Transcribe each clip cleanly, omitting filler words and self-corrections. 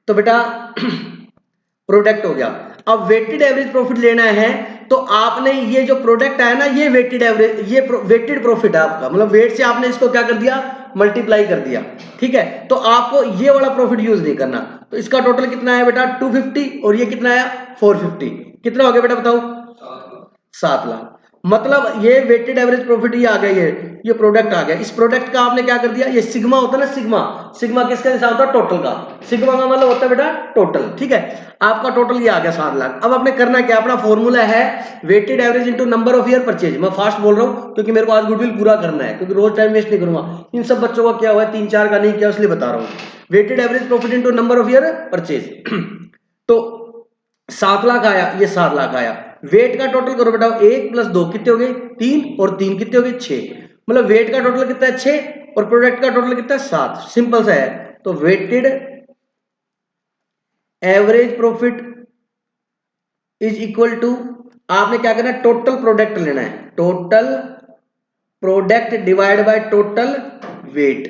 तो बेटा प्रोडक्ट हो गया। अब वेटेड एवरेज प्रॉफिट लेना है तो आपने ये जो प्रोडक्ट आया ना, ये वेटेड एवरेज, ये वेटेड प्रॉफिट है आपका, मतलब वेट से आपने इसको क्या कर दिया, मल्टीप्लाई कर दिया, ठीक है। तो आपको ये वाला प्रॉफिट यूज नहीं करना। तो इसका टोटल कितना है बेटा 250 और ये कितना आया 450, कितना हो गया बेटा बताओ 7 लाख। मतलब ये वेटेड एवरेज प्रॉफिट ही आ गया, ये प्रोडक्ट आ गया। इस प्रोडक्ट का आपने क्या कर दिया, ये सिग्मा होता है ना, सिग्मा, सिग्मा किसका निशान होता है, टोटल का। सिग्मा का मतलब होता है बेटा टोटल, ठीक है। आपका टोटल ये आ गया 7 लाख। अब आपने करना क्या, अपना फॉर्मूला है weighted average into number of year purchase. मैं फास्ट बोल रहा हूं क्योंकि मेरे को आज गुडविल पूरा करना है, क्योंकि रोज टाइम वेस्ट नहीं करूंगा। इन सब बच्चों का क्या हुआ है, 3-4 का नहीं किया, इसलिए बता रहा हूं। Weighted average profit into number of year purchase. तो 7 लाख आया, ये 7 लाख आया। वेट का टोटल करो बेटा, 1 + 2 कितने हो गए 3, और 3 कितने हो गए 6। मतलब वेट का टोटल कितना है 6 और प्रोडक्ट का टोटल कितना है 7। सिंपल सा है। तो weighted average profit is equal to, आपने क्या करना है, टोटल प्रोडक्ट लेना है, total product divide by total weight,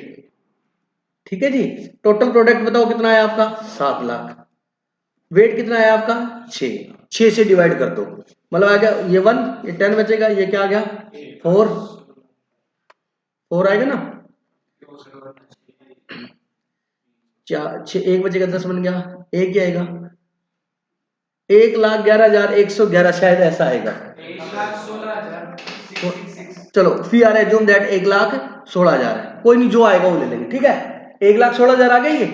ठीक है जी। टोटल प्रोडक्ट बताओ कितना है आपका 7 लाख, वेट कितना है आपका 6, 6 से डिवाइड कर दो, मतलब आ गया ये 1, ये 10 बचेगा, ये क्या आ गया 4, 4 आएगा ना, 4 6 1 बचेगा 10 बन गया, एक ही आएगा 1,11,111 शायद ऐसा आएगा। 1,16,000। चलो फी आर एज्यूम दैट 1,16,000 है, कोई नहीं जो आएगा वो ले लेंगे, ठीक है। 1,16,000 आ गई, ये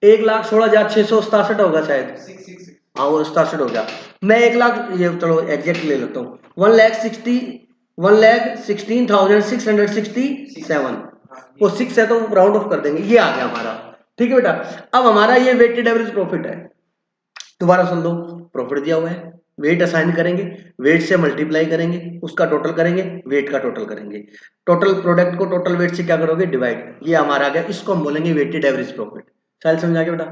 1,16,667 होगा शायद, हाँ वो 67 हो गया। मैं 1 लाख, ये चलो एग्जैक्ट ले लेता हूँ, 1,16,667, वो 6 है तो राउंड ऑफ कर देंगे, ये आ गया हमारा, ठीक है बेटा। अब हमारा ये वेटेड एवरेज प्रॉफिट है। दोबारा सुन लो, प्रॉफिट दिया हुआ है, वेट असाइन करेंगे, वेट से मल्टीप्लाई करेंगे, उसका टोटल करेंगे, वेट का टोटल करेंगे, टोटल प्रोडक्ट को टोटल वेट से क्या करोगे डिवाइड, ये हमारा आ गया, इसको हम बोलेंगे वेटेड एवरेज प्रॉफिट। शायद समझा गया बेटा।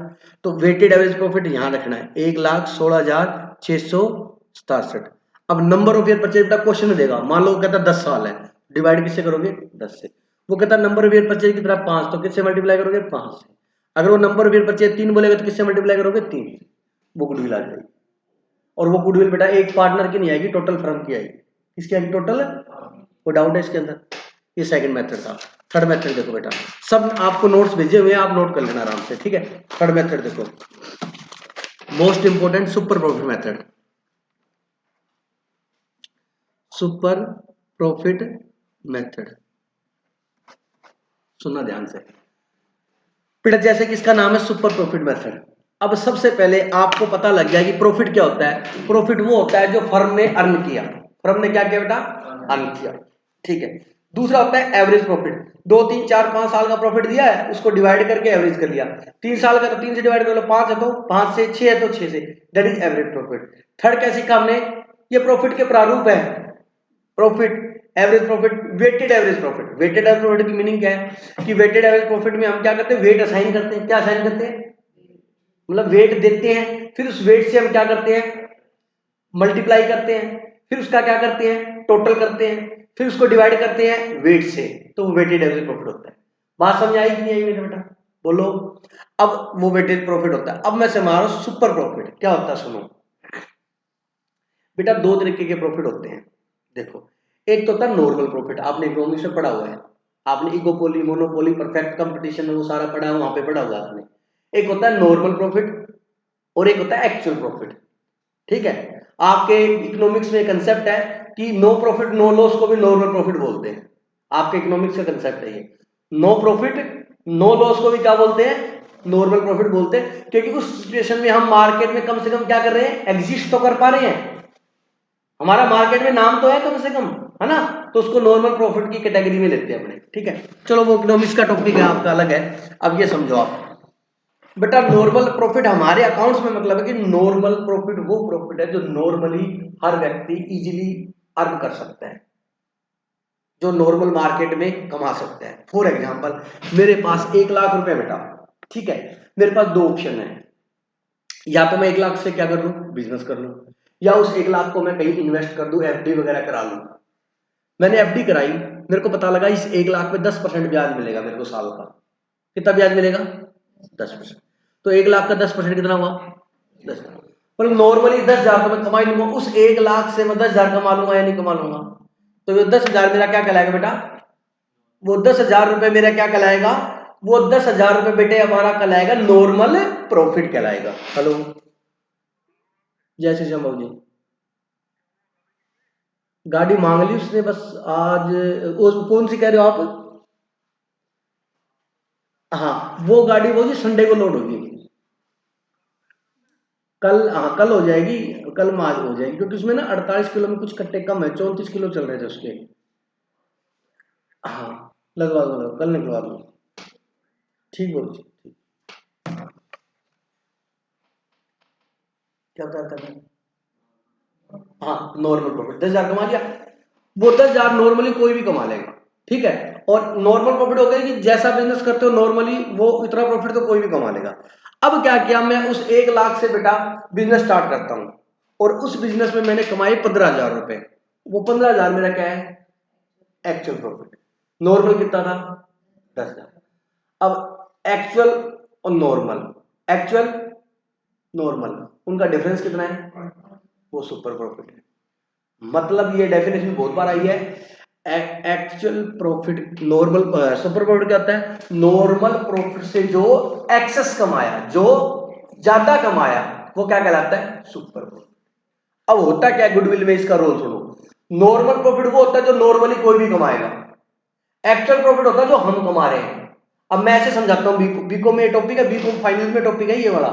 तो वेटेड एवरेज प्रॉफिट यहां रखना है 1,16,667। अब नंबर ऑफ ईयर परचेज बेटा क्वेश्चन में देगा, मान लो कहता 10 साल है, डिवाइड किससे करोगे 10 से। वो कहता नंबर ऑफ ईयर परचेज कितना 5, तो किससे मल्टीप्लाई करोगे 5 से। अगर वो नंबर ऑफ ईयर परचेज 3 बोलेगा तो किससे मल्टीप्लाई करोगे 3, वो गुडविल आ जाएगी। और वो गुडविल बेटा एक पार्टनर की नहीं आएगी, टोटल फर्म की आएगी। किसकी आएगी टोटल, वो डाउट है इसके अंदर। ये सेकंड मेथड था। थर्ड मेथड देखो बेटा, सब आपको नोट्स भेजे हुए हैं, आप नोट कर लेना आराम से, ठीक है। थर्ड मेथड देखो, most important, super profit method. Super profit method, सुनना ध्यान से बेटा। जैसे कि इसका नाम है सुपर प्रॉफिट मेथड। अब सबसे पहले आपको पता लग गया कि प्रॉफिट क्या होता है। प्रॉफिट वो होता है जो फर्म ने अर्न किया, फर्म ने क्या किया बेटा अर्न किया, ठीक है। दूसरा होता है एवरेज प्रॉफिट, 2 3 4 5 साल का प्रॉफिट दिया है, उसको डिवाइड करके एवरेज कर लिया। 3 साल का तो 3 से डिवाइड कर लो, 5 है तो 5 से, 6 है तो 6 से, that is average profit. Third क्या सीखा हमने, ये प्रॉफिट के प्रारूप है, profit, average profit, weighted average profit. Weighted average profit की मीनिंग क्या है कि वेटेड एवरेज प्रॉफिट में हम क्या करते हैं, वेट असाइन करते हैं। क्या असाइन करते हैं, मतलब वेट देते हैं, फिर उस वेट से हम क्या करते हैं मल्टीप्लाई करते हैं, फिर उसका क्या करते हैं टोटल करते हैं, फिर उसको डिवाइड करते हैं वेट से, तो वो वेटेड एवरेज प्रॉफिट होता है। बात समझ आई कि नहीं आई मेरे बेटा, बोलो। अब वो वेटेड प्रॉफिट होता है। अब मैं समझा रहा हूं सुपर प्रॉफिट क्या होता है, सुनो बेटा। 2 तरीके के प्रॉफिट होते हैं, देखो। एक तो होता है नॉर्मल प्रॉफिट, आपने इकोनॉमिक्स में पढ़ा हुआ है, आपने इकोपोली मोनोपोली परफेक्ट कंपटीशन में वो सारा पढ़ा है, वहां पे पढ़ा हुआ है आपने। एक होता है नॉर्मल प्रॉफिट और एक होता है एक्चुअल प्रॉफिट, ठीक है। आपके इकोनॉमिक्स में कंसेप्ट है कि नो प्रॉफिट नो लॉस को भी नॉर्मल प्रॉफिट बोलते हैं, आपके इकोनॉमिक्स का कंसेप्ट है ये। नो प्रॉफिट नो लॉस को भी क्या बोलते हैं, नॉर्मल प्रॉफिट बोलते हैं, क्योंकि उस सिचुएशन में हम मार्केट में कम से कम क्या कर रहे हैं, एग्जिस्ट तो कर पा रहे हैं, हमारा मार्केट में नाम तो है कम से कम, है ना। तो उसको नॉर्मल प्रॉफिट की कैटेगरी में लेते हैं अपने, ठीक है। चलो वो इकोनॉमिक्स का टॉपिक है आपका अलग है। अब ये समझो आप बेटा, नॉर्मल प्रॉफिट हमारे अकाउंट्स में मतलब है कि नॉर्मल प्रॉफिट वो प्रॉफिट है जो नॉर्मली हर व्यक्ति इजीली अर्न कर सकता है, जो नॉर्मल मार्केट में कमा सकता है। फॉर एग्जांपल मेरे पास 1 लाख रुपए बेटा, ठीक है। मेरे पास 2 ऑप्शन है, या तो मैं 1 लाख से क्या कर लूं बिजनेस कर लूं, या उस 1 लाख को मैं कहीं इन्वेस्ट कर दूं, एफडी वगैरह करा लूं। मैंने एफडी कराई, मेरे को पता लगा इस 1 लाख पे 10% ब्याज मिलेगा मेरे को साल का। कितना ब्याज मिलेगा 10%। तो 1 लाख का 10% कितना हुआ? 10,000। पर नॉर्मली 10,000 तो मैं कमा ही लूंगा, उस 1 लाख से मैं 10,000 कमा लूंगा या नहीं कमा लूंगा? तो ये 10,000 मेरा क्या कहलाएगा बेटा? वो 10,000 रुपए मेरा क्या कहलाएगा? वो 10,000 रुपए बेटे हमारा कहलाएगा नॉर्मल प्रॉफिट कहलाएगा। हेलो, जय श्री राम बाबू जी। गाड़ी मांग ली उसने बस आज, कौन सी कह रहे हो आप? हाँ, वो गाड़ी वो जी संडे को लोड होगी। कल, हाँ कल हो जाएगी, कल में आज हो जाएगी, क्योंकि उसमें ना 48 किलो में कुछ कट्टे कम है, 34 किलो चल रहे थे उसके। हाँ, लगवा दो, कल निकलवा दो। ठीक बोल जी, ठीक। क्या बता रहा था? हाँ, नॉर्मल प्रॉफिट 10,000 कमा लिया, वो 10,000 नॉर्मली कोई भी कमा लेगा, ठीक है। और नॉर्मल प्रॉफिट हो गया कि जैसा बिजनेस करते हो नॉर्मली वो इतना प्रॉफिट तो कोई भी कमा लेगा। अब क्या किया, मैं उस 1 लाख से बेटा बिजनेस स्टार्ट करता हूं, और उस बिजनेस में मैंने कमाए 15,000 रुपए। वो 15,000 मेरा क्या है? Actual profit. नॉर्मल कितना था? 10,000। अब एक्चुअल और नॉर्मल, एक्चुअल नॉर्मल, उनका डिफरेंस कितना है? वो सुपर प्रॉफिट है। मतलब ये डेफिनेशन बहुत बार आई है, actual profit normal, super profit क्या होता है? नॉर्मल प्रॉफिट से जो एक्सेस कमाया, जो ज्यादा कमाया, वो क्या कहलाता है? Super profit. अब होता क्या है गुडविल में, इसका रोल सुनो। नॉर्मल प्रॉफिट वो होता है जो नॉर्मली कोई भी कमाएगा, एक्चुअल प्रॉफिट होता है जो हम कमा रहे हैं। अब मैं ऐसे समझाता हूं, बीकॉम में टॉपिक है, बीकॉम फाइनल में टॉपिक है ये वाला।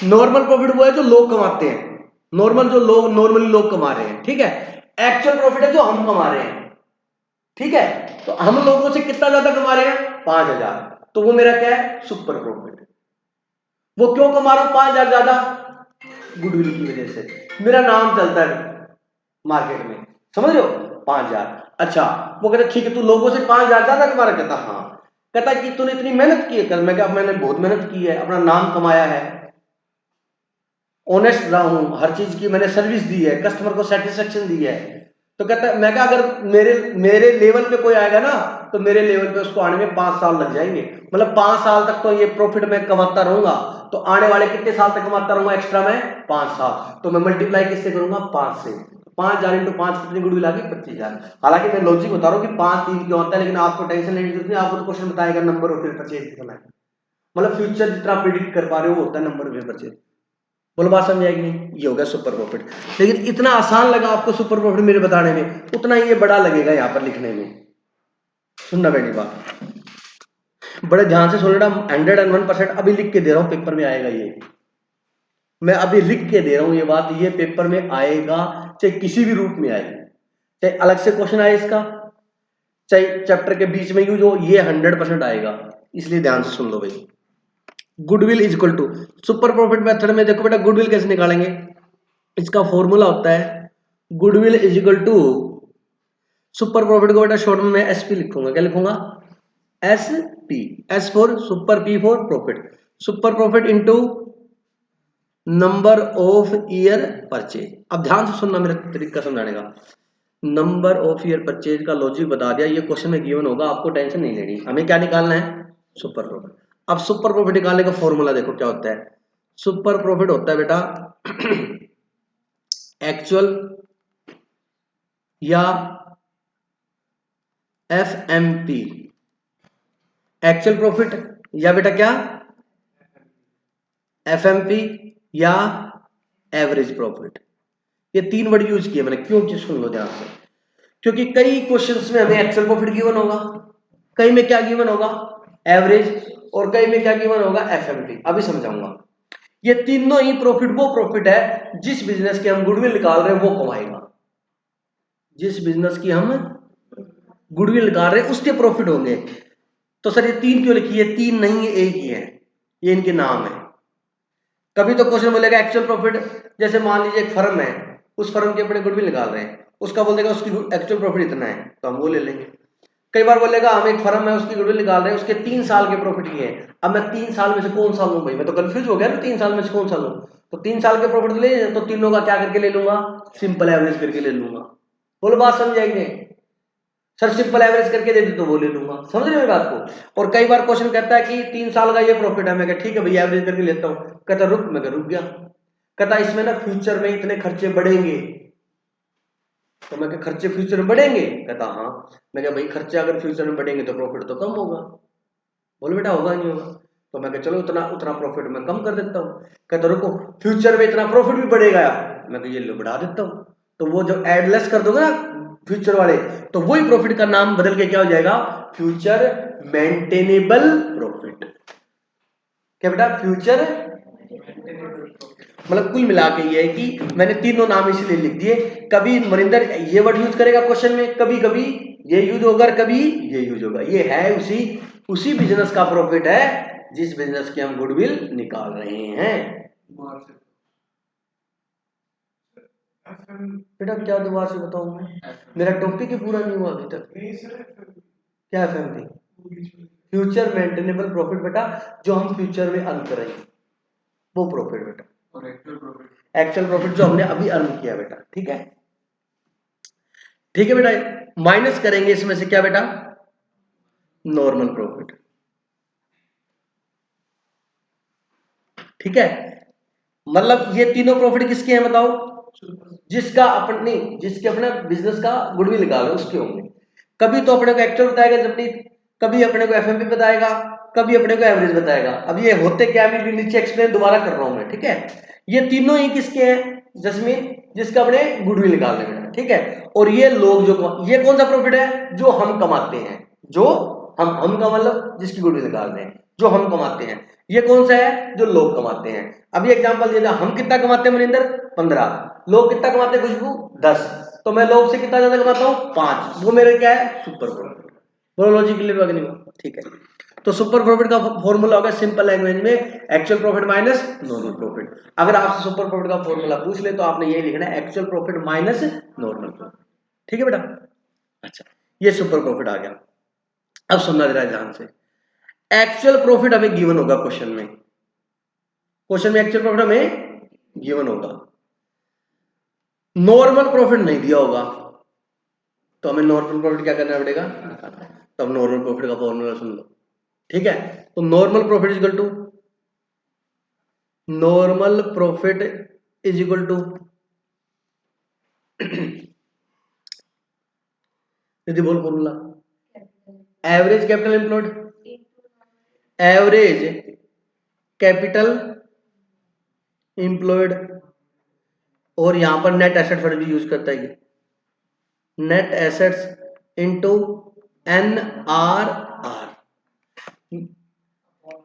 नॉर्मल प्रॉफिट वो है जो लोग कमाते हैं, नॉर्मल जो लोग नॉर्मली लोग कमा रहे हैं, ठीक है। एक्चुअल प्रॉफिट है जो हम कमा रहे हैं, ठीक है। तो हम लोगों से कितना ज्यादा कमा रहे हैं? 5,000, तो वो मेरा क्या है? Super profit. वो क्यों कमा रहा हूं 5,000 ज्यादा? गुडविल की वजह से मेरा नाम चलता है मार्केट में, समझ रहे हो? 5,000। अच्छा, वो कहता ठीक है तू लोगों से 5,000 ज्यादा कमा रहा? कहता हाँ। कहता कि तूने इतनी मेहनत की है? कल मैं क्या, मैंने बहुत मेहनत की है, अपना नाम कमाया है, ऑनेस्ट रहा हूं, हर चीज की मैंने सर्विस दी है, कस्टमर को सेटिस्फेक्शन दी है। तो कहता है, मैं क्या, अगर मेरे मेरे लेवल पे कोई आएगा ना, तो मेरे लेवल पे उसको आने में 5 साल लग जाएंगे, मतलब 5 साल तक तो ये प्रॉफिट मैं कमाता रहूंगा, तो आने वाले कितने साल तक कमाता रहूंगा एक्स्ट्रा में? 5 साल। तो मैं मल्टीप्लाई किससे करूंगा? 5 से। 5,000 इंटू 5 कितनी गुडविल आ गई? 25,000। हालांकि मैं लॉजिक बता रहा हूँ कि 5 3 क्यों आता है, लेकिन आपको टेंशन लेने की जरूरत नहीं, आपको तो क्वेश्चन बताएगा नंबर और फिर परचेज कितना है, मतलब फ्यूचर जितना प्रिडिक्ट कर पा रहे हो वो होता है नंबर फिर परचेज। बोलो बात समझ आएगी नहीं? ये हो गया सुपर प्रॉफिट। लेकिन इतना आसान लगा आपको सुपर प्रॉफिट मेरे बताने में, उतना ही ये बड़ा लगेगा यहां पर लिखने में। सुनना बेटी बात, बड़े ध्यान से सुन लेना। 101% अभी लिख के दे रहा हूं, पेपर में आएगा ये, मैं अभी लिख के दे रहा हूं ये बात, ये पेपर में आएगा, चाहे किसी भी रूप में आए, चाहे अलग से क्वेश्चन आए इसका, चाहे चैप्टर के बीच में यूज हो, ये 100% आएगा, इसलिए ध्यान से सुन लो भाई। Goodwill is equal to, super profit method में देखो बेटा गुडविल कैसे निकालेंगे, इसका फॉर्मूला होता है goodwill is equal to, super profit को बेटा शॉर्ट में एसपी लिखूंगा, क्या लिखूंगा? S P, S for super, P for profit. Super profit into number of year purchase. अब ध्यान से सुनना मेरा तरीका समझाने का, नंबर ऑफ ईयर परचेज का लॉजिक बता दिया, ये क्वेश्चन में गिवन होगा, आपको टेंशन नहीं लेनी। हमें क्या निकालना है? Super profit. अब सुपर प्रॉफिट निकालने का फॉर्मूला देखो क्या होता है। सुपर प्रॉफिट होता है बेटा एक्चुअल या F M P, actual profit या बेटा क्या? एफ एम पी या एवरेज प्रॉफिट। ये 3 वर्ड यूज किए मैंने, क्यों? चीज सुन लो ध्यान से, क्योंकि कई क्वेश्चंस में हमें एक्चुअल प्रॉफिट गिवन होगा, कई में क्या गिवन होगा? एवरेज, और कई में क्या गिवन होगा? एफएमपी। अभी समझाऊंगा। ये तीनों ही प्रॉफिट वो प्रॉफिट है जिस बिजनेस के हम गुडविल निकाल रहे हैं वो कमाएगा, जिस बिजनेस की हम गुडविल निकाल रहे हैं उसके प्रॉफिट होंगे। तो सर ये 3 क्यों लिखी है? 3 नहीं है, एक ही है, ये इनके नाम है। कभी तो क्वेश्चन बोलेगा एक्चुअल प्रॉफिट, जैसे मान लीजिए एक फर्म है, उस फर्म के अपने गुडविल निकाल रहे हैं, उसका बोल देगा उसकी एक्चुअल प्रॉफिट इतना है, तो हम वो ले लेंगे। कई बार बोलेगा हम एक फर्म है उसकी गुडविल निकाल रहे हैं, उसके 3 साल के प्रॉफिट ये है, अब मैं 3 साल में से कौन सा लूं भाई? मैं तो कंफ्यूज हो गया ना, 3 साल में से कौन सा लूं? तो 3 साल के प्रॉफिट ले, तो तीनों का क्या करके ले लूंगा? सिंपल एवरेज करके ले लूंगा। बोलो बात समझ आएगी? सर सिंपल एवरेज करके दे दी तो वो ले लूंगा, समझ रहे हो बात को। और कई बार क्वेश्चन कहता है कि 3 साल का ये प्रॉफिट है, मैं कहा ठीक है भैया एवरेज करके लेता हूँ, कहता रुक, मैं रुक गया, कहता इसमें ना फ्यूचर में इतने खर्चे बढ़ेंगे, तो मैं खर्चे फ्यूचर में बढ़ेंगे, कहता हाँ, मैं कहा भाई खर्चे अगर फ्यूचर में बढ़ेंगे तो प्रॉफिट तो कम होगा, बोले बेटा होगा नहीं होगा, तो मैं कहा चलो उतना उतना प्रॉफिट मैं कम कर देता हूँ, कहता रुको फ्यूचर में इतना प्रॉफिट भी बढ़ेगा, मैं कहा ये लो बढ़ा देता हूँ, तो वो जब एड लेस कर दोगे ना फ्यूचर वाले, तो वही प्रॉफिट का नाम बदल के क्या हो जाएगा, फ्यूचर मेंटेनेबल प्रॉफिट। क्या बेटा, फ्यूचर, मतलब कुल मिला के ये है कि मैंने तीनों नाम इसलिए लिख दिए, कभी मनिंदर ये वर्ड यूज करेगा क्वेश्चन में, कभी कभी ये यूज होगा, कभी ये यूज होगा, ये है उसी उसी बिजनेस का प्रॉफिट है जिस बिजनेस की हम गुडविल निकाल रहे हैं। बेटा क्या दोबारा से बताऊं मैं, मेरा टॉपिक ही पूरा नहीं हुआ अभी तक। क्या एफएम थी, फ्यूचर मेंटेनेबल प्रॉफिट बेटा, जो हम फ्यूचर में अर्न करेंगे वो प्रॉफिट बेटा, और एक्चुअल प्रॉफिट जो हमने अभी अर्न किया बेटा, ठीक है, ठीक है बेटा। माइनस करेंगे इसमें से क्या बेटा, नॉर्मल प्रॉफिट, ठीक है, मतलब ये तीनों प्रॉफिट किसके हैं बताओ, जिसका अपने जिसके अपने बिजनेस का गुडविल निकालो उसके होंगे। कभी तो अपने को एक्चुअल बताएगा जब, कभी अपने को एफएमपी बताएगा, कभी अपने को एवरेज बताएगा। अब ये होते क्या, मैं नीचे एक्सप्लेन दोबारा कर रहा हूं मैं, ठीक है। ये तीनों ही किसके हैं जसमीन, जिसका अपने गुडविल निकालने में, ठीक है। और ये लोग जो, ये कौन सा प्रॉफिट है, जो हम कमाते हैं, जो हम का मतलब जिसकी गुडविल निकाल रहे हैं, जो हम कमाते हैं। ये कौन सा है, जो लोग कमाते हैं। अभी एग्जांपल दिया, हम कितना कमाते हैं मनिंदर, 15, लोग कितना कमाते हैं खुशबू, 10, तो मैं लोग से कितना ज्यादा कमाता हूं, 5, वो मेरे क्या है, सुपर प्रॉफिट। बोलो लॉजिक क्लियर हुआ कि नहीं हुआ, ठीक है। तो सुपर प्रॉफिट का फॉर्मूला होगा सिंपल लैंग्वेज में actual profit minus normal profit. अगर आपसे सुपर प्रॉफिट का फॉर्मूला पूछ ले तो आपने यही लिखना है, actual profit minus normal profit, ठीक है बेटा। अच्छा, ये सुपर प्रॉफिट आ गया। अब सुनना जरा ध्यान से, एक्चुअल प्रॉफिट हमें गिवन होगा क्वेश्चन में, क्वेश्चन में एक्चुअल प्रॉफिट हमें गिवन होगा, नॉर्मल प्रॉफिट नहीं दिया होगा, तो हमें नॉर्मल प्रॉफिट क्या करना पड़ेगा, तो हम नॉर्मल प्रॉफिट का फॉर्मूला सुन लो, ठीक है। तो normal profit is equal to, normal profit is equal to, यदि बोल formula, average capital employed, average capital employed, और यहां पर नेट एसेट वर्ड भी यूज करता है, net assets into NRR,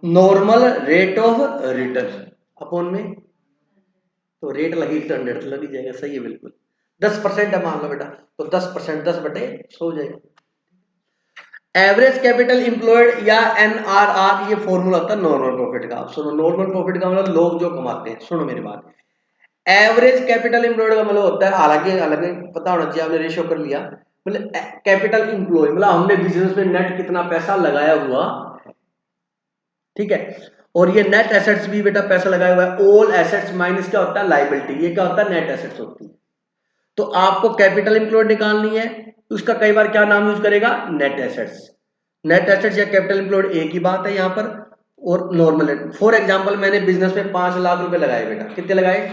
normal rate of return upon में, तो रेट लगेगी तो 100 लग ही जाएगा, सही है बिल्कुल। 10% है मान लो बेटा, तो 10% 10/100 हो जाएगा। एवरेज कैपिटल इंप्लॉयड या NRR, ये फॉर्मूला होता है नॉर्मल प्रॉफिट का। आप सुनो, नॉर्मल प्रॉफिट का मतलब लोग जो कमाते हैं, सुनो मेरी बात। एवरेज कैपिटल इंप्लॉयड का मतलब होता है, हालांकि अलग पता होना चाहिए, आपने रेशियो कर लिया, मतलब कैपिटल इंप्लॉय मतलब हमने बिजनेस में नेट कितना पैसा लगाया हुआ, ठीक है। और ये नेट एसेट्स भी बेटा पैसा लगाया हुआ है, ऑल एसेट्स माइनस क्या होता है, लायबिलिटी, ये क्या होता है, नेट एसेट्स होती है। तो आपको कैपिटल इंप्लॉयड निकालनी है, उसका कई बार क्या नाम यूज करेगा, नेट एसेट्स। नेट एसेट्स या कैपिटल इंप्लॉयड एक ही बात है यहाँ पर, और नॉर्मल। फॉर एग्जांपल मैंने बिजनेस में 5 लाख रुपए लगाए बेटा, कितने लगाए,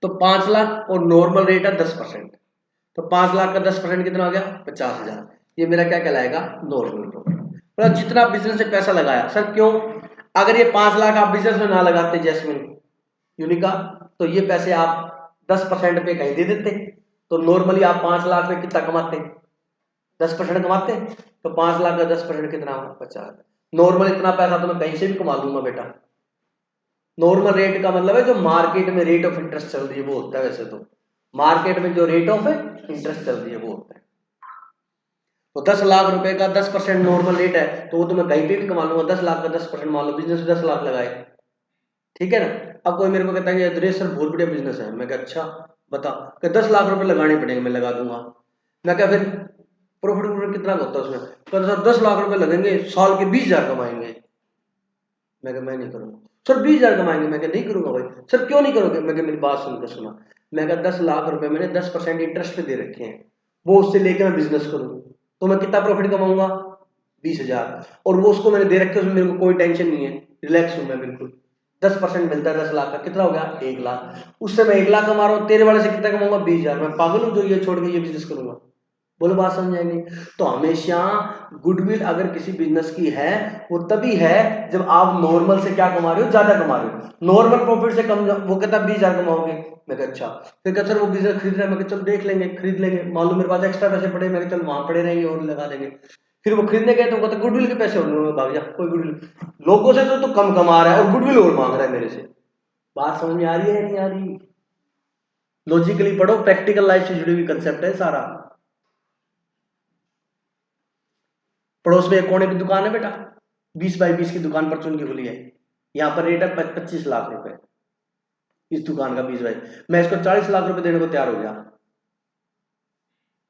तो 5 लाख, और नॉर्मल रेट है 10%, तो 5 लाख का 10% कितना हो गया, 50,000। ये मेरा क्या कहलाएगा, नॉर्मल प्रॉफिट। मतलब जितना बिजनेस से पैसा लगाया, सर क्यों, अगर ये 5 लाख आप बिजनेस में ना लगाते जैस्मिन यूनिका, तो ये पैसे आप 10% पे कहीं दे देते, तो नॉर्मली आप 5 लाख पे कितना कमाते, 10% कमाते, तो 5 लाख का 10% कितना होगा, 50। नॉर्मल इतना पैसा तो मैं कहीं से भी कमा लूंगा बेटा। नॉर्मल रेट का मतलब है जो मार्केट में रेट ऑफ इंटरेस्ट चल रही है वो होता है, वैसे तो मार्केट में जो रेट ऑफ इंटरेस्ट चल रही है वो होता है। तो 10 लाख रुपए का 10% नॉर्मल रेट है, तो वो तो मैं कहीं पे भी कमा लूंगा। 10 लाख का 10%, मान लो बिजनेस 10 लाख लगाए, ठीक है ना। अब कोई मेरे को कहता है कि अदरेश सर बहुत बढ़िया बिजनेस है, मैं कहा अच्छा बता, कि 10 लाख रुपए लगाने पड़ेंगे, मैं लगा दूंगा। मैं क्या फिर प्रॉफिट कितना होता है उसमें, कहता सर 10 लाख रुपए लगेंगे, साल के 20,000 कमाएंगे। मैं कहा मैं नहीं करूंगा। सर 20,000 कमाएंगे, मैं कहा नहीं करूंगा भाई। सर क्यों नहीं करोगे, मैं कहा मेरी बात सुनकर सुना, मैं कहा 10 लाख रुपए मैंने 10% इंटरेस्ट पे दे रखे हैं, वो उससे लेके मैं बिजनेस करूँ तो मैं कितना प्रॉफिट कमाऊंगा 20,000, और वो उसको मैंने दे रखे उसमें मेरे को कोई टेंशन नहीं है, रिलैक्स हूं मैं बिल्कुल। 10% मिलता है 10 लाख का, कितना हो गया 1 लाख, उससे मैं 1 लाख कमा रहा हूँ, तेरे वाले से कितना कमाऊंगा 20,000। मैं पागल हूँ जो ये छोड़ के ये बिजनेस करूंगा? बोलो बात समझ आएगी? तो हमेशा गुडविल अगर किसी बिजनेस की है वो तभी है जब आप नॉर्मल से क्या कमा रहे हो, ज्यादा कमा रहे हो। नॉर्मल प्रॉफिट से कम, वो कहता 20,000 कमाओगे, मैं कहा अच्छा, फिर कहता सर वो बिजनेस खरीद रहा है, मैं कहा चल देख लेंगे, खरीद लेंगे, मालूम मेरे पास एक्स्ट्रा पैसे पड़े, मैं चल वहां पड़े रहेंगे और लगा देंगे। फिर वो खरीदने गए तो कहता गुडविल के पैसे होंगे, भाग जा, कोई गुडविल लोगों से तो कम कमा रहा है और गुडविल और मांग रहा है मेरे से। बात समझ में आ रही है नहीं आ रही? लॉजिकली पढ़ो, प्रैक्टिकल लाइफ से जुड़ी हुई कंसेप्ट है सारा। पड़ोस में एक कोने की दुकान है बेटा, 20 बाई 20 की दुकान परचून की खुली है, यहाँ पर रेट है 25 लाख रुपए इस दुकान का, 20 बाई, मैं इसको 40 लाख रुपए देने को तैयार हो गया।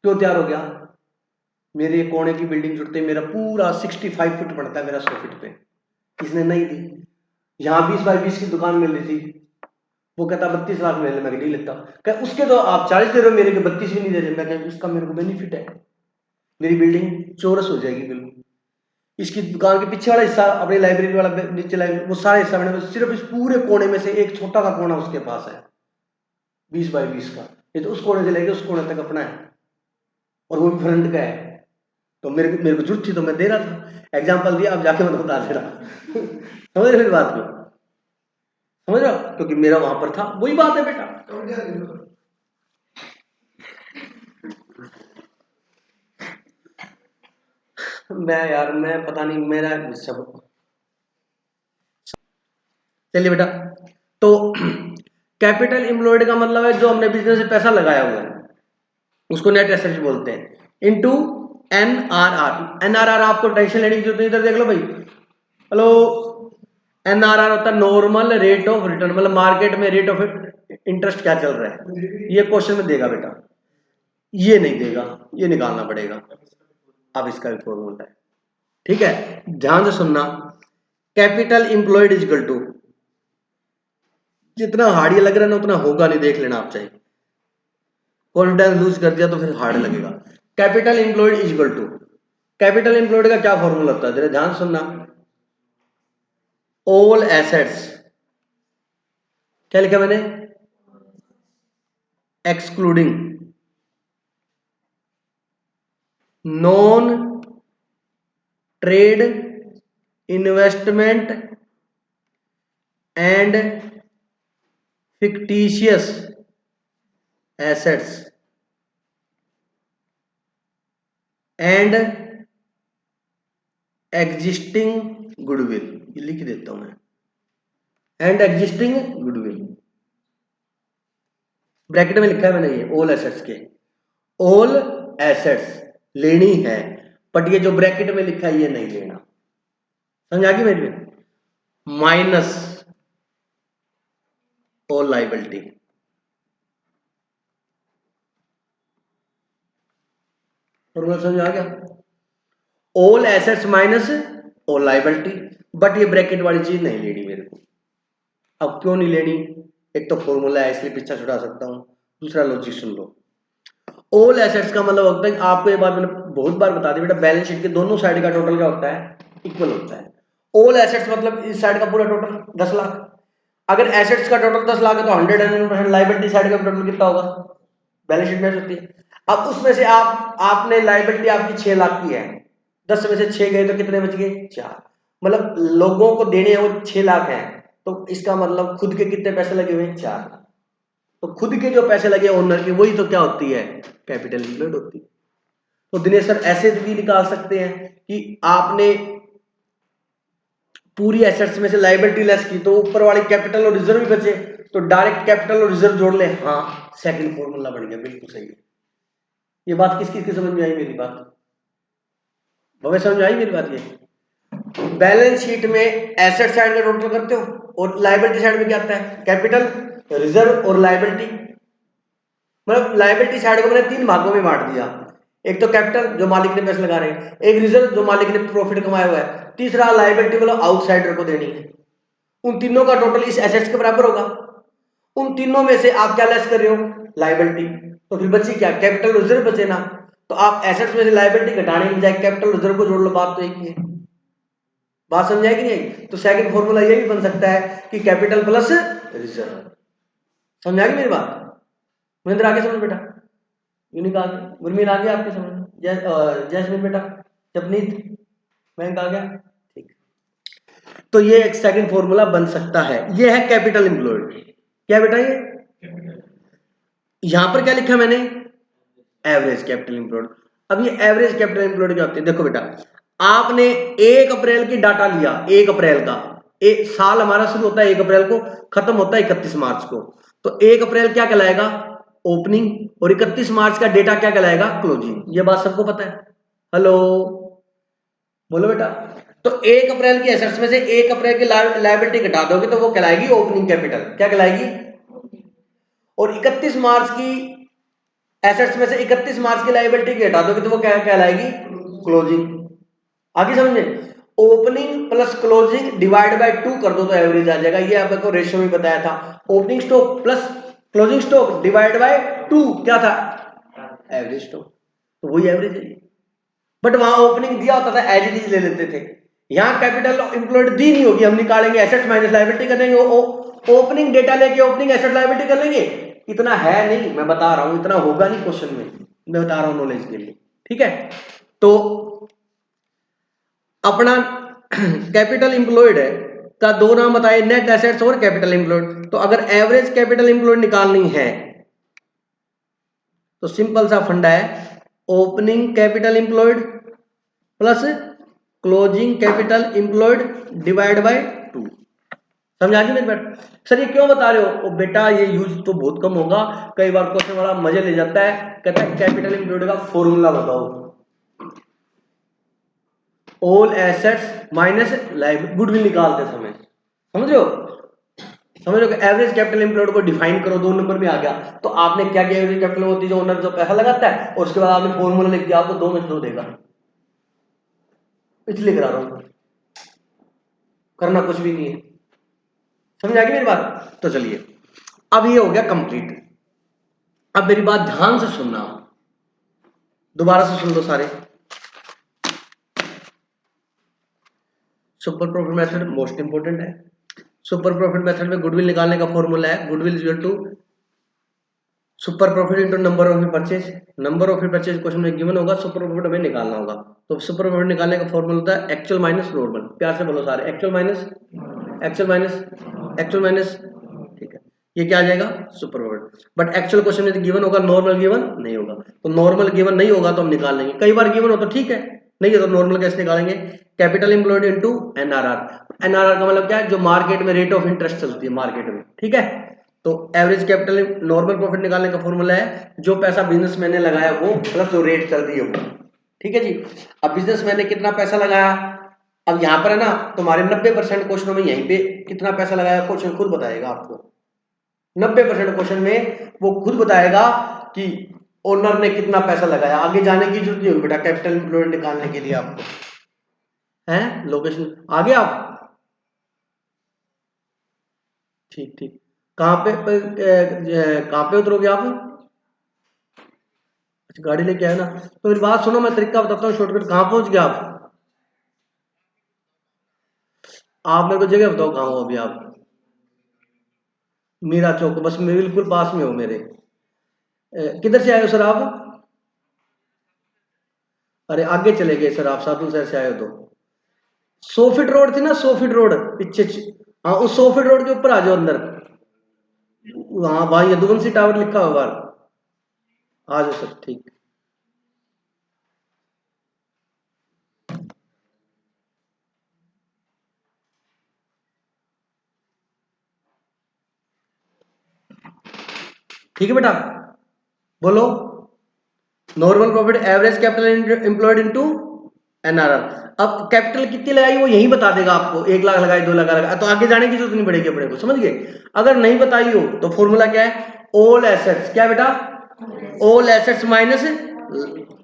क्यों तैयार हो गया? मेरे कोने की बिल्डिंग जुड़ते मेरा पूरा 65 फुट पड़ता है मेरा 100 फीट पे, इसने नहीं दी। यहाँ 20 बाई 20 की दुकान मिल रही थी, वो कहता 32 लाख में मैं नहीं लेता। कह उसके तो आप 40 दे रहे हो, मेरे के 32 भी नहीं दे रहे। मैं कह उसका मेरे को बेनिफिट है, मेरी बिल्डिंग चौरस हो जाएगी बिल्कुल। इसकी दुकान के पीछे वाला हिस्सा, अपनी लाइब्रेरी वाला नीचे लाइब्रेरी, वो सारा हिस्सा मैंने सिर्फ इस पूरे कोने में से एक छोटा सा कोना उसके पास है 20 बाई 20 का, ये तो उस कोने से लेके उस कोने तक अपना है, और वो भी फ्रंट का है। तो मेरे को जरूरत थी तो मैं दे रहा था, एग्जाम्पल दिया, अब जाके मैं बता दे रहा समझ रहे मेरी बात को? समझ रहा, क्योंकि मेरा वहां पर था, वही बात है बेटा। मैं यार, मैं पता नहीं मेरा सब, चलिए बेटा। तो कैपिटल एम्प्लॉयड का मतलब है जो हमने बिजनेस से पैसा लगाया हुआ है, उसको नेट एसेट्स बोलते हैं, इनटू एनआरआर। एनआरआर आपको टेंशन लेने की जरूरत नहीं, इधर देख लो भाई, हेलो। एनआरआर होता है नॉर्मल रेट ऑफ रिटर्न, मतलब मार्केट में रेट ऑफ इंटरेस्ट क्या चल रहा है, ये क्वेश्चन में देगा बेटा, ये नहीं देगा, ये निकालना पड़ेगा। अब इसका भी फॉर्मूला है, ठीक है, ध्यान से सुनना। Capital employed is equal to, जितना हार्ड ये लग रहा है ना उतना होगा नहीं, देख लेना आप, चाहिए कॉन्फिडेंस लूज कर दिया तो फिर हार्ड लगेगा। Capital employed is equal to, capital employed का क्या फॉर्मूला होता है, जरा ध्यान सुनना। ऑल एसेट्स, क्या लिखा मैंने, excluding non trade investment and fictitious assets and existing goodwill, ये लिख देता हूं मैं, एंड एग्जिस्टिंग गुडविल, ब्रैकेट में लिखा है मैंने ये ऑल एसेट्स के, ऑल एसेट्स लेनी है, बट ये जो ब्रैकेट में लिखा है ये नहीं लेना, समझ आ गई मेरी में, माइनस ऑल लाइबिलिटी। फॉर्मूला समझ आ गया, all assets minus all liability, but ये ब्रैकेट वाली चीज नहीं लेनी मेरे को। अब क्यों नहीं लेनी, एक तो फॉर्मूला है इसलिए पीछा छुड़ा सकता हूं, दूसरा लॉजिक सुन लो। ऑल एसेट्स का मतलब होता है, आपको ये बात मैंने बहुत बार बता दी बेटा, बैलेंस शीट के दोनों साइड का टोटल क्या होता है, इक्वल होता है। ऑल एसेट्स मतलब इस साइड का पूरा टोटल 10 लाख, अगर एसेट्स का टोटल 10 लाख है तो 100% लाइबिलिटी साइड का टोटल कितना होगा, बैलेंस शीट में होती है। अब उसमें से आपने लाइबिलिटी आपकी 6 लाख की है, 10 में से 6 गए तो कितने बच गए, 4, मतलब लोगों को देने हैं वो 6 लाख हैं, तो इसका मतलब खुद के कितने पैसे लगे हुए हैं, 4। तो खुद के जो पैसे लगे ओनर के, वही तो क्या होती है, कैपिटल इंप्लॉयड होती है। तो दिनेश सर ऐसे भी निकाल सकते हैं कि आपने पूरी एसेट्स में से लाइबिलिटी लेस की तो ऊपर वाली कैपिटल और रिजर्व भी बचे, तो डायरेक्ट कैपिटल और रिजर्व जोड़ ले, हाँ सेकंड फॉर्मूला बन गया, बिल्कुल सही है। ये बात किस किस की समझ में आई मेरी बात, भवे समझ में आई मेरी बात? ये बैलेंस शीट में एसेट साइड का टोटल करते हो और लाइबिलिटी साइड में क्या आता है, कैपिटल, रिजर्व और लाइबिलिटी। मतलब लाइबिलिटी साइड को मैंने 3 भागों में बांट दिया, एक तो कैपिटल जो मालिक ने पैसे लगा रहे हैं, एक रिजर्व जो मालिक ने प्रॉफिट कमाया हुआ है, तीसरा लाइबिलिटी मतलब आउटसाइडर को देनी है। उन तीनों का टोटल इस एसेट्स के बराबर होगा। उन तीनों में से आप क्या लेस कर रहे हो, लाइबिलिटी, तो फिर बची क्या, कैपिटल रिजर्व बचे ना। तो आप एसेट्स में से लायबिलिटी घटाने की बजाय कैपिटल रिजर्व को जोड़ लो, बात तो एक ही है। बात समझाई कि नहीं? तो सेकंड फॉर्मूला ये भी बन सकता है कि कैपिटल प्लस रिजर्व। समझा गई मेरी बात? महेंद्र आगे समझ बेटा, यूनिक आगे, गुरमीत आगे आपके समझ, जैस्मिन बेटा, जपनीत, बैंक आ गया, ठीक। तो ये एक सेकंड फॉर्मूला बन सकता है, ये है कैपिटल एम्प्लॉयड। क्या बेटा ये यहां पर क्या लिखा मैंने? Average capital employed. अब ये एवरेज कैपिटल एम्प्लॉयड क्या होती है? देखो बेटा, आपने 1 अप्रैल की डाटा लिया, 1 अप्रैल का, एक साल हमारा शुरू होता है 1 अप्रैल को, खत्म होता है 31 मार्च को। तो 1 अप्रैल क्या कहलाएगा? ओपनिंग, और 31 मार्च का डेटा क्या कहलाएगा? क्लोजिंग। ये बात सबको पता है? हेलो बोलो बेटा। तो 1 अप्रैल की एसेट्स में से 1 अप्रैल की लायबिलिटी घटा दोगे तो वो कहलाएगी ओपनिंग कैपिटल। क्या कहलाएगी? और 31 मार्च की एसेट्स में से 31 मार्च की लायबिलिटी की हटा दोगे तो वो क्या कहलाएगी? क्लोजिंग। आगे समझे? Opening plus closing divide by 2 कर दो तो एवरेज आ जाएगा। ये आपको रेशियो में बताया था, opening stock plus closing stock divide by 2 क्या था? Average stock. तो वही एवरेज है। बट वहां ओपनिंग दिया होता था, एज इट इज ले लेते थे। यहां कैपिटल एम्प्लॉयड दी नहीं होगी, हम निकालेंगे एसेट्स माइनस लायबिलिटी कर देंगे, ओपनिंग डेटा लेके ओपनिंग एसेट लायबिलिटी कर लेंगे। इतना है नहीं, मैं बता रहा हूं, इतना होगा नहीं क्वेश्चन में, मैं बता रहा हूं नॉलेज के लिए, ठीक है? तो अपना कैपिटल एम्प्लॉयड है का दो नाम बताए, नेट एसेट्स और कैपिटल एम्प्लॉयड। तो अगर एवरेज कैपिटल एम्प्लॉयड निकालनी है तो सिंपल सा फंडा है, opening capital employed plus closing capital employed divide by 2। समझा जी मेरी बात? सर ये क्यों बता रहे हो? बेटा ये यूज तो बहुत कम होगा, कई बार क्वेश्चन वाला मजे ले जाता है, कहता है कैपिटल एम्प्लॉयड का फॉर्मूला बताओ। All assets minus liability, goodwill निकालते समय, समझ रहे हो? समझ रहे हो? एवरेज कैपिटल एम्प्लॉयड को डिफाइन करो, 2 नंबर में आ गया। तो आपने क्या किया? एवरेज कैपिटल होती है जो ओनर जो पैसा लगाता है, और उसके बाद आपने फॉर्मूला लिख दिया, आपको 2 में 2 देगा, इसलिए करा रहा हूं, करना कुछ भी नहीं है। समझ आ गई मेरी बात? तो चलिए, अब ये हो गया कंप्लीट। अब मेरी बात ध्यान से सुनना, दोबारा से सुन लो सारे। Super profit method most important है। सुपर प्रॉफिट मेथड में गुडविल निकालने का फॉर्मूला है, goodwill is equal to super profit into number of purchase. Number of purchase question में गिवन होगा, सुपर प्रॉफिट हमें निकालना होगा। तो सुपर प्रॉफिट निकालने का फॉर्मूला होता है एक्चुअल माइनस नॉर्मल। प्यार से बोलो सारे, actual minus actual minus actual minus, ठीक है? ये क्या आ जाएगा? Super profit. But actual question में गिवन होगा, नॉर्मल गिवन नहीं होगा। तो नॉर्मल गिवन नहीं होगा तो हम निकाल लेंगे, कई बार गिवन हो तो ठीक है, नहीं है तो नॉर्मल कैसे निकालेंगे? Capital employed into NRR. NRR का मतलब क्या है? जो मार्केट में रेट ऑफ इंटरेस्ट चलती है मार्केट में, ठीक है? तो एवरेज कैपिटल नॉर्मल प्रॉफिट निकालने का फॉर्मूला है जो पैसा बिजनेसमैन ने लगाया वो प्लस जो रेट चल रही है वो, ठीक है जी? अब बिजनेसमैन ने कितना पैसा लगाया, अब यहां पर है ना तुम्हारे 90% क्वेश्चनों में यहीं पे कितना पैसा लगाया क्वेश्चन खुद बताएगा आपको। 90% क्वेश्चन में वो खुद बताएगा कि ओनर ने कितना पैसा लगाया। आगे जाने की जरूरत नहीं होगी बेटा कैपिटल एम्प्लॉयड निकालने के लिए आपको, है? लोकेशन आगे आप, ठीक ठीक। कहाँ पे कहाँ पे उतरोगे आप? अच्छा गाड़ी लेके आए ना, तो मेरी बात सुनो, मैं तरीका बताता हूँ शॉर्टकट। कहाँ पहुंच गया आप मेरे को जगह बताओ कहाँ हो अभी आप? मीरा चौक, बस मैं बिल्कुल पास में हो मेरे। किधर से आए हो सर आप? अरे आगे चले गए सर आप, साधु शहर से आए हो तो 100 फीट रोड थी ना, 100 फीट रोड पीछे। हाँ उस 100 फीट रोड के ऊपर आ जाओ अंदर, वहां वहां यदुवंशी टावर लिखा हुआ बाहर, आ जाओ सर, ठीक। ठीक है बेटा, बोलो। Normal profit average capital employed into NRR. अब कैपिटल कितनी लगाई वो यही बता देगा आपको, 1 लाख लगाई, 2 लाख लगाई, तो आगे जाने की जरूरत नहीं पड़ेगी अपने को, समझ गए? अगर नहीं बताई हो तो फॉर्मूला क्या है? ऑल एसेट्स, क्या बेटा? All assets minus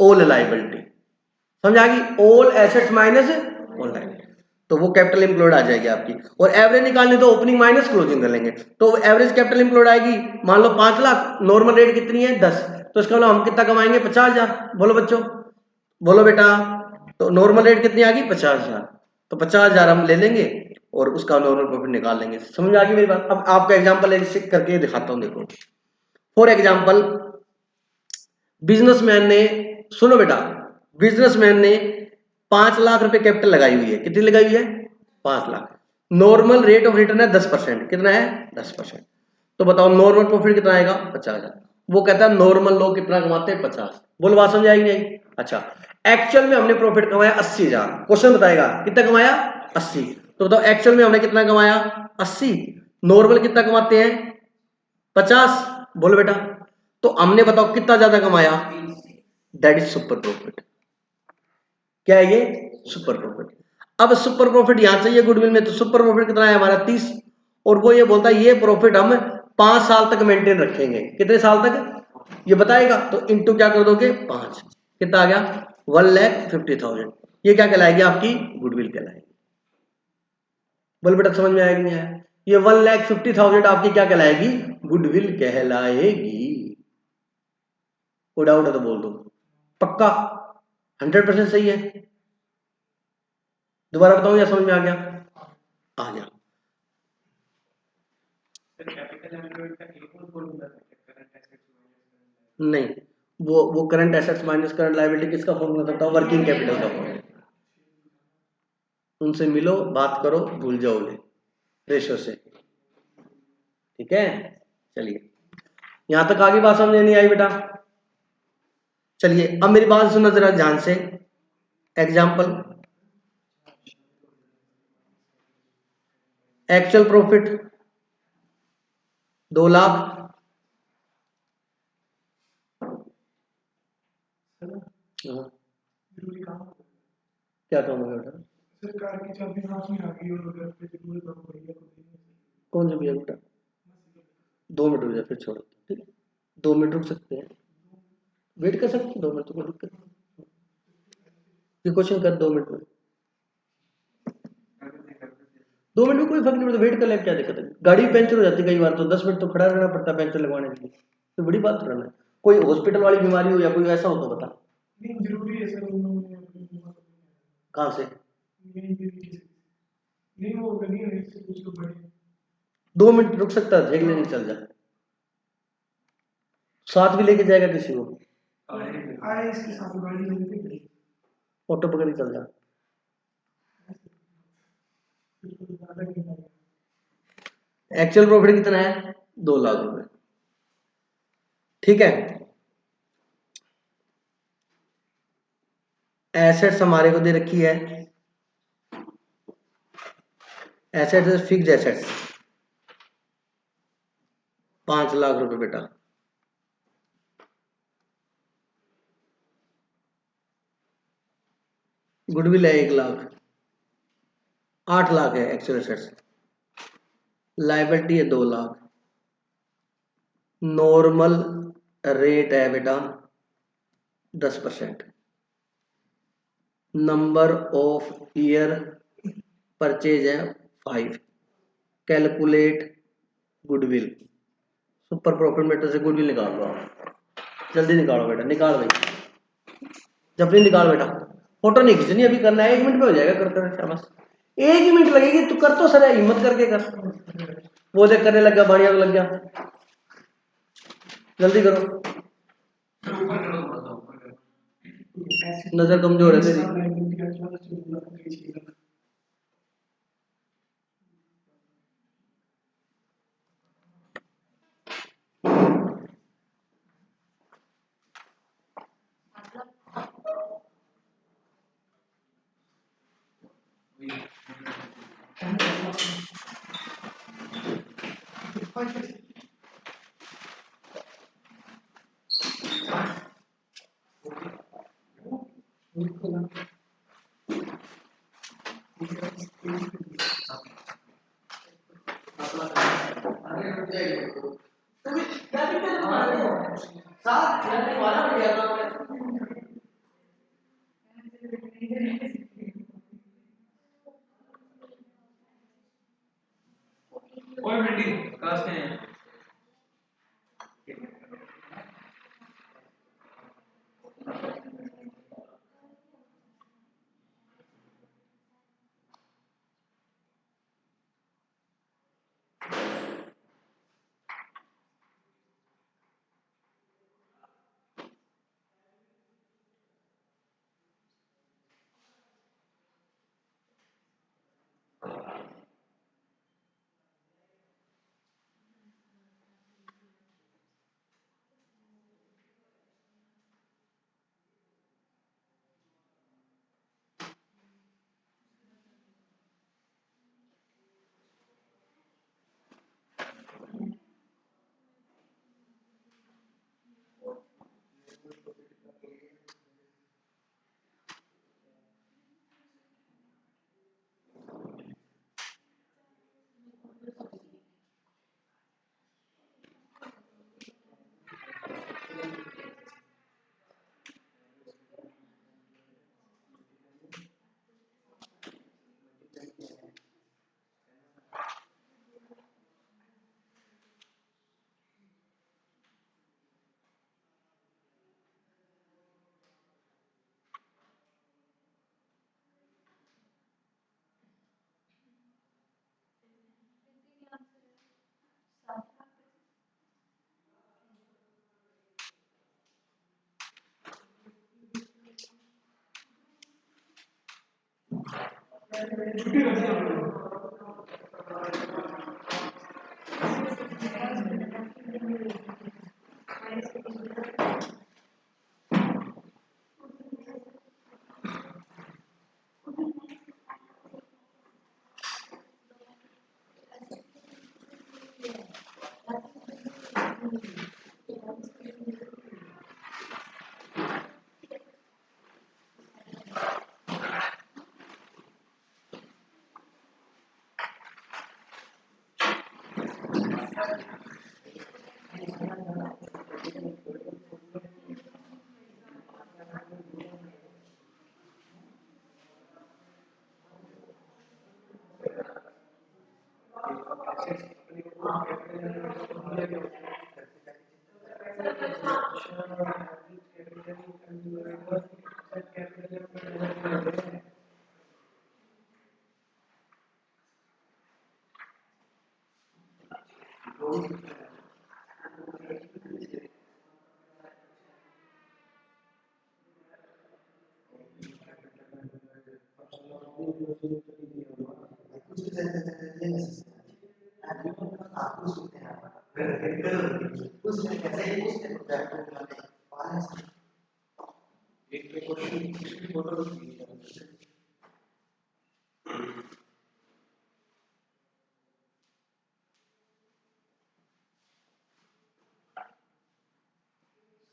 all liability. समझ आ गई? All assets minus all liability, तो वो कैपिटल एम्प्लॉयड आ जाएगी आपकी। और एवरेज निकालनी तो ओपनिंग माइनस क्लोजिंग कर लेंगे, तो एवरेज कैपिटल एम्प्लॉयड आएगी, मान लो 5 लाख, नॉर्मल रेट कितनी है 10, तो इसका मतलब हम कितना कमाएंगे? 50,000। बोलो बच्चों, बोलो बेटा। तो नॉर्मल रेट कितनी आ गई? 50,000। तो 50,000 हम ले लेंगे और उसका नॉर्मल प्रॉफिट निकाल लेंगे। समझ आ गई मेरी बात? अब आपका एग्जाम्पल एक करके दिखाता हूँ। देखो फॉर एग्जाम्पल, बिजनेसमैन ने, सुनो बेटा, बिजनेसमैन ने 5 लाख रुपए कैपिटल लगाई हुई है। कितनी लगाई हुई है? 5 lakh. Normal rate of return है 10%। कितना है? 10%। तो बताओ नॉर्मल प्रॉफिट कितना आएगा? 50,000। वो कहता है नॉर्मल लोग कितना कमाते हैं? 50। बोलो बात समझ आएगी नहीं? अच्छा, एक्चुअल में हमने प्रॉफिट कमाया 80,000। क्वेश्चन बताएगा कितना कमाया? 80। तो बताओ एक्चुअल में हमने कितना कमाया? 80। नॉर्मल कितना कमाते हैं? 50। बोलो बेटा। तो हमने बताओ कितना ज्यादा कमाया? That is super profit. क्या है ये? Super profit. अब सुपर प्रॉफिट यहां चाहिए गुडविल में, तो सुपर प्रॉफिट कितना है हमारा? 30। और वो ये बोलता है ये प्रॉफिट हम 5 साल तक मेंटेन रखेंगे। कितने साल तक ये बताएगा? तो इंटू क्या कर दोगे? 5। कितना आ गया? 1,50,000। ये क्या कहलाएगी? आपकी गुडविल कहलाएगी। बोल बेटा समझ में आएगी? नहीं आया? ये 1,50,000 आपकी क्या कहलाएगी? गुडविल कहलाएगी। कोई डाउट है तो बोल दो। पक्का 100% सही है? दोबारा बताऊं या समझ में आ गया? आ गया। नहीं, वो current assets minus current liability किसका फॉर्मूला था? वर्किंग कैपिटल का फॉर्मूला। उनसे मिलो, बात करो, भूल जाओगे रेशो से। ठीक है, चलिए यहां तक आगे बात समझ नहीं आई बेटा? चलिए अब मेरी बात सुनो जरा ध्यान से। Example, actual profit 2 lakh. क्या काम होगा बेटा? सरकार की चाबी हाथ में आ गई और घर पे जरूरत हो गई है। कौन सा भैया बेटा? 2 मिनट रुक जा, फिर छोड़ो। ठीक है, 2 मिनट रुक सकते हैं, वेट कर सकते हैं 2 मिनट, तो कोई दिक्कत नहीं। ये क्वेश्चन कर 2 मिनट में, 2 मिनट में कोई फर्क नहीं पड़ता, वेट कर ले, क्या दिक्कत है? गाड़ी पंचर हो जाती है कई बार, तो 10 मिनट तो खड़ा रहना पड़ता है पेंचर लगवाने के लिए। तो बड़ी बात थोड़ा ना। कोई हॉस्पिटल वाली बीमारी हो या कोई ऐसा हो तो बता। नहीं जरूरी है सर। कहाँ से? नहीं वो नहीं है, कुछ तो बड़े 2 मिनट रुक सकता है, देख लेने चल जा। साथ भी लेके जाएगा किसी को? आए इसके साथ गाड़ी लेके ऑटो पकड़ के चल जा। एक्चुअल प्रॉफिट कितना है? 2 लाख रुपए। ठीक है, एसेट्स हमारे को दे रखी है, एसेट्स फिक्स्ड एसेट्स 5 लाख रुपए बेटा। गुडविल है 1 लाख, 8 लाख है एक्चुअल एसेट्स। लायबिलिटी है 2 लाख। नॉर्मल रेट है बेटा 10%। नंबर ऑफ ईयर परचेज है 5। Calculate goodwill. Super profit meter से गुडविल निकाल लो आप। जल्दी निकालो बेटा, निकाल भाई, जबरी निकाल बेटा। फोटो नहीं खींचनी, अभी करना है, 1 मिनट में हो जाएगा। कर कर बस 1 ही मिनट लगेगी, तू कर तो सर, हिम्मत करके कर। वो देख करने लग गया, बढ़िया तो लग गया, जल्दी करो। नजर कमजोर है तेरी।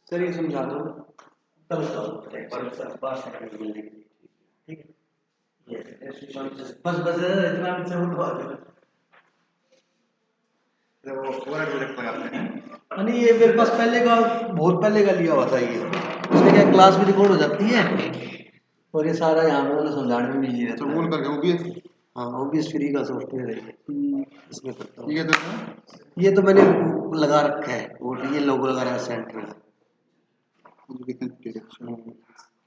चलिए समझा दो तब ठीक है बस बस इतना से उठवा दो नहीं ये मेरे पास पहले का बहुत पहले का लिया हुआ था ये इसमें क्या क्लास भी रिकॉर्ड हो जाती है और ये सारा यहाँ पे मतलब समझाने में बिजी रहता है करके ओबीएस हाँ ओबीएस फ्री का सॉफ्टवेयर है इसमें करता हूँ ये तो मैंने लगा रखा है और ये लोगो लगा रहा है सेंटर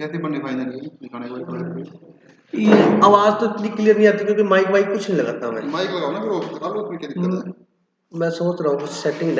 कैसे बनने फाइनल दिखाने को ये आवाज तो इतनी क्लियर नहीं आती क्योंकि माइक वाइक कुछ नहीं लगाता मैं माइक लगाओ ना फिर वो बता लो क्या दिक्कत है मैं सोच रहा हूँ कुछ सेटिंग